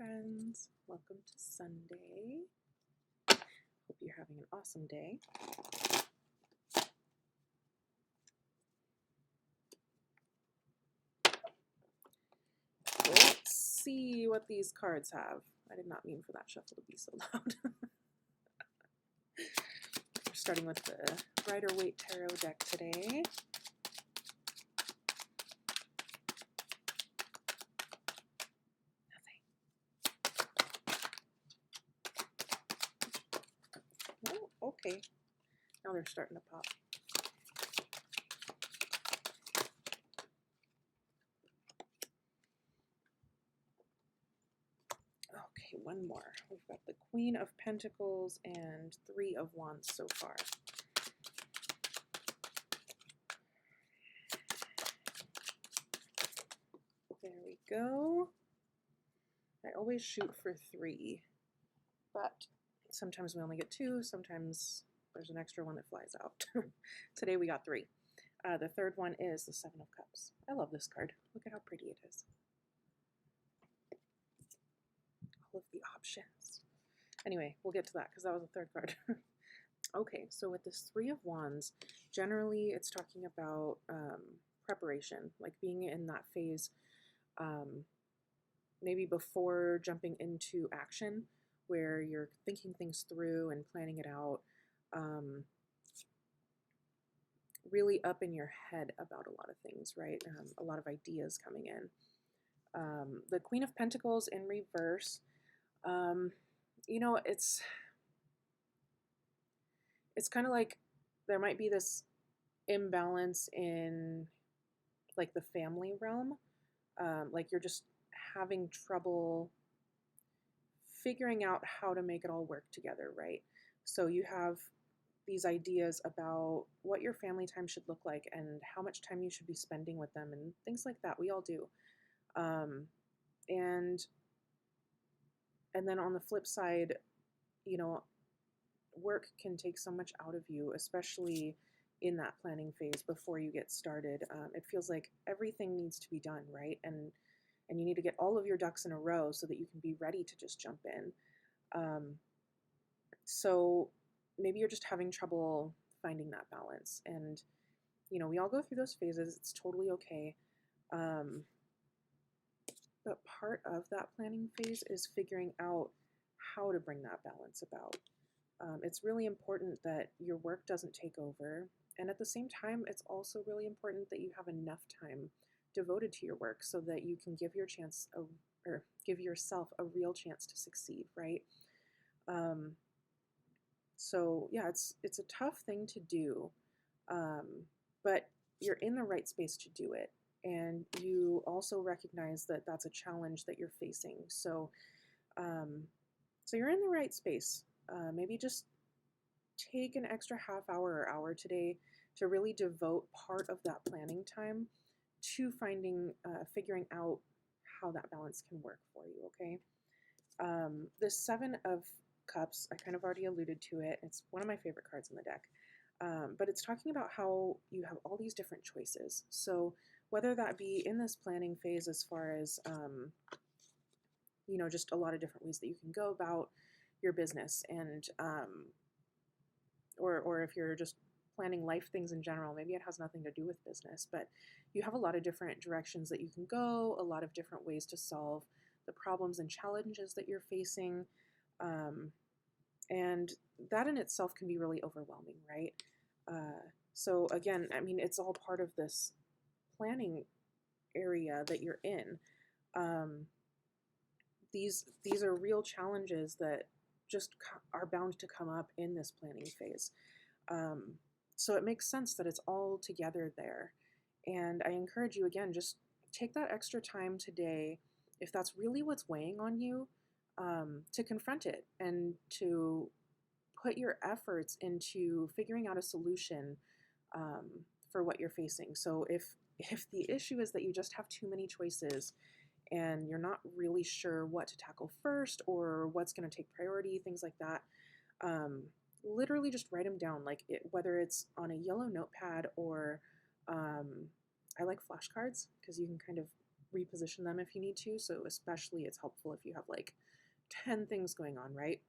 friends. Welcome to Sunday. Hope you're having an awesome day. Let's see what these cards have. I did not mean for that shuffle to be so loud. We're starting with the Rider-Waite Tarot deck today. Okay, now they're starting to pop. Okay, one more. We've got the Queen of Pentacles and Three of Wands so far. There we go. I always shoot for 3, but sometimes we only get 2, sometimes there's an extra one that flies out. Today we got 3. The third one is the Seven of Cups. I love this card. Look at how pretty it is. All of the options. Anyway, we'll get to that because that was the third card. Okay, so with this Three of Wands, generally it's talking about preparation, like being in that phase, maybe before jumping into action, where you're thinking things through and planning it out, really up in your head about a lot of things, right? A lot of ideas coming in. The Queen of Pentacles in reverse, you know, it's kind of like there might be this imbalance in like the family realm, like you're just having trouble figuring out how to make it all work together, right? So you have these ideas about what your family time should look like and how much time you should be spending with them and things like that. We all do. And then on the flip side, you know, work can take so much out of you, especially in that planning phase before you get started. It feels like everything needs to be done, right? And you need to get all of your ducks in a row so that you can be ready to just jump in. So maybe you're just having trouble finding that balance. And, you know, we all go through those phases. It's totally okay. But part of that planning phase is figuring out how to bring that balance about. It's really important that your work doesn't take over. And at the same time, it's also really important that you have enough time devoted to your work so that you can give give yourself a real chance to succeed, right? So yeah, it's a tough thing to do, but you're in the right space to do it. And you also recognize that that's a challenge that you're facing. So, so you're in the right space. Maybe just take an extra half hour or hour today to really devote part of that planning time to figuring out how that balance can work for you, okay? The Seven of Cups, I kind of already alluded to it. It's one of my favorite cards in the deck. But it's talking about how you have all these different choices. So whether that be in this planning phase as far as, you know, just a lot of different ways that you can go about your business and, or if you're just planning life things in general, maybe it has nothing to do with business, but you have a lot of different directions that you can go, a lot of different ways to solve the problems and challenges that you're facing. And that in itself can be really overwhelming, right? So again, I mean, it's all part of this planning area that you're in. These are real challenges that just are bound to come up in this planning phase. So it makes sense that it's all together there. And I encourage you, again, just take that extra time today, if that's really what's weighing on you, to confront it and to put your efforts into figuring out a solution for what you're facing. So if the issue is that you just have too many choices and you're not really sure what to tackle first or what's going to take priority, things like that, literally just write them down, like whether it's on a yellow notepad or I like flashcards because you can kind of reposition them if you need to. So especially it's helpful if you have like 10 things going on, right?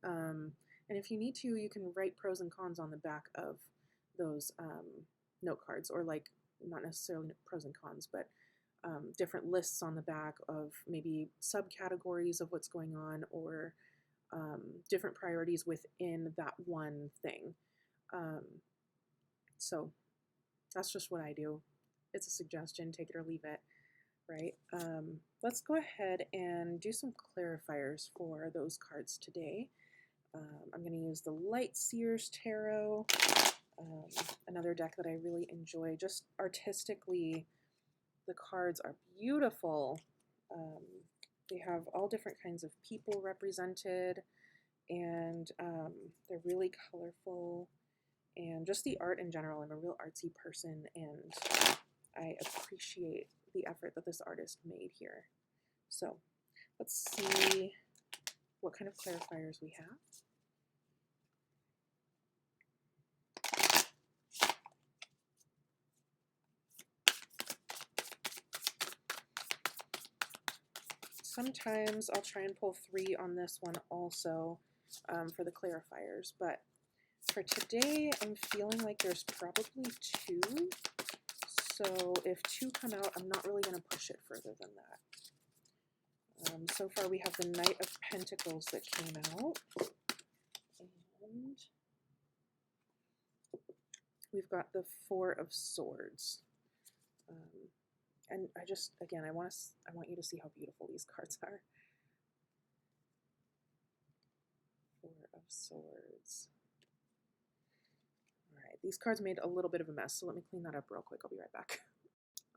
And if you need to, you can write pros and cons on the back of those note cards, or like not necessarily pros and cons, but different lists on the back of maybe subcategories of what's going on, or different priorities within that one thing. So that's just what I do. It's a suggestion, take it or leave it, right? Let's go ahead and do some clarifiers for those cards today. I'm going to use the Light Seers Tarot, another deck that I really enjoy. Just artistically, the cards are beautiful. They have all different kinds of people represented, and they're really colorful. And just the art in general, I'm a real artsy person, and I appreciate the effort that this artist made here. So let's see what kind of clarifiers we have. Sometimes I'll try and pull 3 on this one also for the clarifiers, but for today I'm feeling like there's probably 2. So if 2 come out, I'm not really going to push it further than that. So far we have the Knight of Pentacles that came out, and we've got the Four of Swords. And again, I want you to see how beautiful these cards are. Four of Swords. All right, these cards made a little bit of a mess, so let me clean that up real quick. I'll be right back.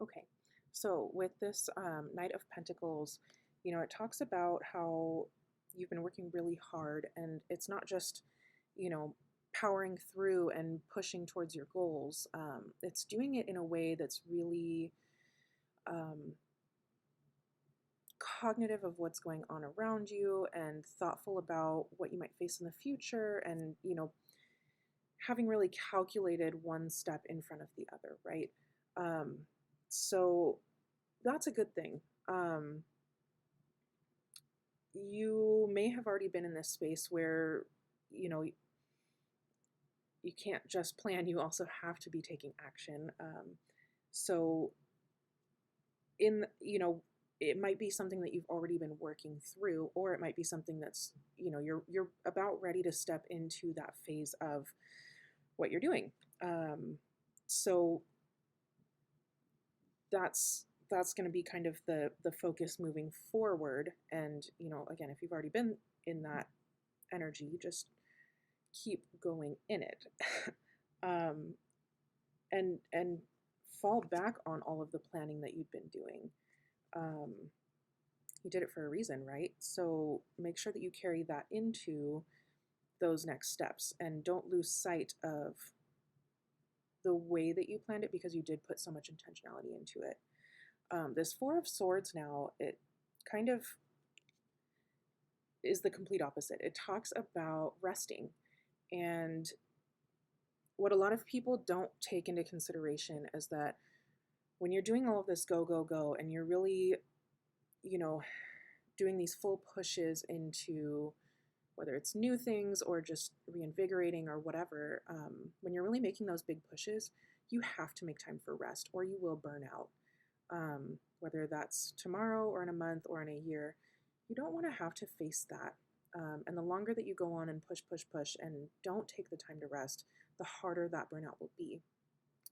Okay, so with this Knight of Pentacles, you know, it talks about how you've been working really hard, and it's not just, you know, powering through and pushing towards your goals. It's doing it in a way that's really cognitive of what's going on around you, and thoughtful about what you might face in the future, and, you know, having really calculated one step in front of the other, right? So that's a good thing. You may have already been in this space where, you know, you can't just plan, you also have to be taking action. So you know, it might be something that you've already been working through, or it might be something that's, you know, you're about ready to step into that phase of what you're doing. So that's going to be kind of the focus moving forward. And, you know, again, if you've already been in that energy, just keep going in it. And fall back on all of the planning that you've been doing. You did it for a reason, right? So make sure that you carry that into those next steps, and don't lose sight of the way that you planned it, because you did put so much intentionality into it. This Four of Swords now, it kind of is the complete opposite. It talks about resting, and what a lot of people don't take into consideration is that when you're doing all of this go, go, go, and you're really, you know, doing these full pushes into whether it's new things or just reinvigorating or whatever, when you're really making those big pushes, you have to make time for rest, or you will burn out. Whether that's tomorrow or in a month or in a year, you don't want to have to face that. And the longer that you go on and push, push, push, and don't take the time to rest, the harder that burnout will be.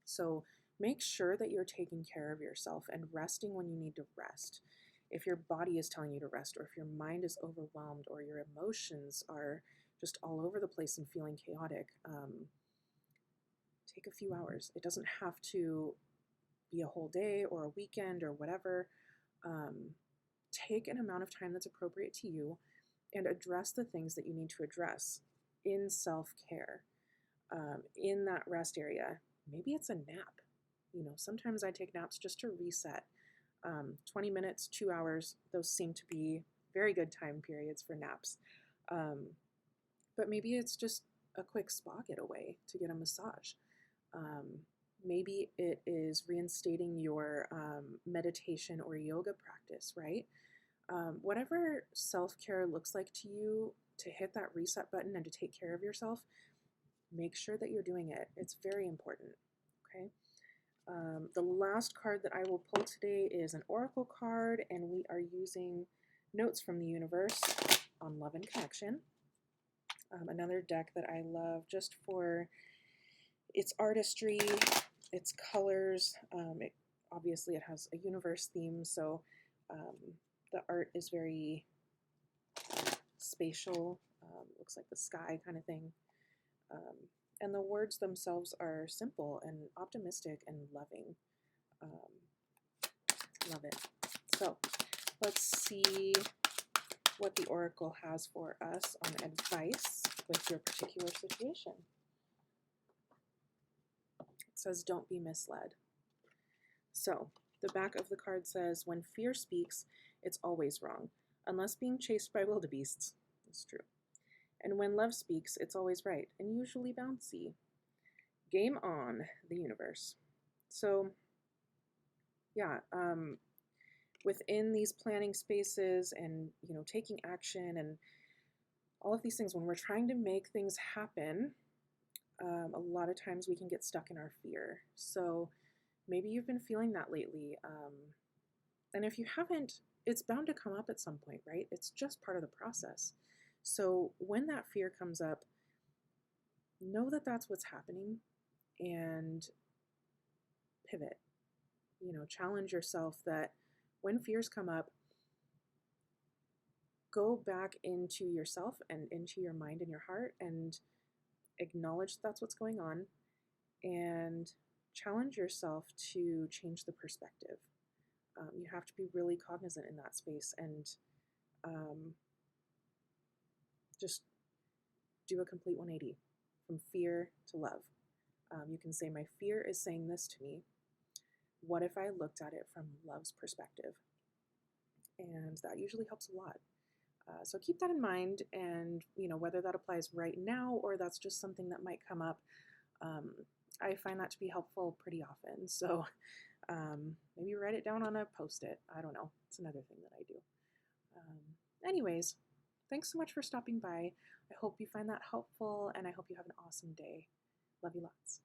So make sure that you're taking care of yourself and resting when you need to rest. If your body is telling you to rest, or if your mind is overwhelmed, or your emotions are just all over the place and feeling chaotic, take a few hours. It doesn't have to be a whole day or a weekend or whatever. Take an amount of time that's appropriate to you, and address the things that you need to address in self-care, in that rest area. Maybe it's a nap. You know, sometimes I take naps just to reset. 20 minutes, 2 hours, those seem to be very good time periods for naps. But maybe it's just a quick spa getaway to get a massage. Maybe it is reinstating your meditation or yoga practice, right? Whatever self care looks like to you, to hit that reset button and to take care of yourself, make sure that you're doing it. It's very important. Okay. The last card that I will pull today is an oracle card, and we are using Notes from the Universe on Love and Connection. Another deck that I love just for its artistry, its colors. Obviously, it has a universe theme, so the art is very spatial, looks like the sky kind of thing. And the words themselves are simple and optimistic and loving. Love it. So let's see what the oracle has for us on advice with your particular situation. It says, don't be misled. So the back of the card says, when fear speaks, it's always wrong, unless being chased by wildebeests. That's true. And when love speaks, it's always right, and usually bouncy. Game on, the universe. So, yeah, within these planning spaces and, taking action and all of these things, when we're trying to make things happen, a lot of times we can get stuck in our fear. So maybe you've been feeling that lately. And if you haven't, it's bound to come up at some point, right? It's just part of the process. So when that fear comes up, know that that's what's happening and pivot. Challenge yourself that when fears come up, go back into yourself and into your mind and your heart and acknowledge that's what's going on and challenge yourself to change the perspective. You have to be really cognizant in that space and just do a complete 180 from fear to love. You can say, my fear is saying this to me. What if I looked at it from love's perspective? And that usually helps a lot. So keep that in mind, and whether that applies right now or that's just something that might come up, I find that to be helpful pretty often. So maybe write it down on a post-it. I don't know. It's another thing that I do. Anyways, thanks so much for stopping by. I hope you find that helpful, and I hope you have an awesome day. Love you lots.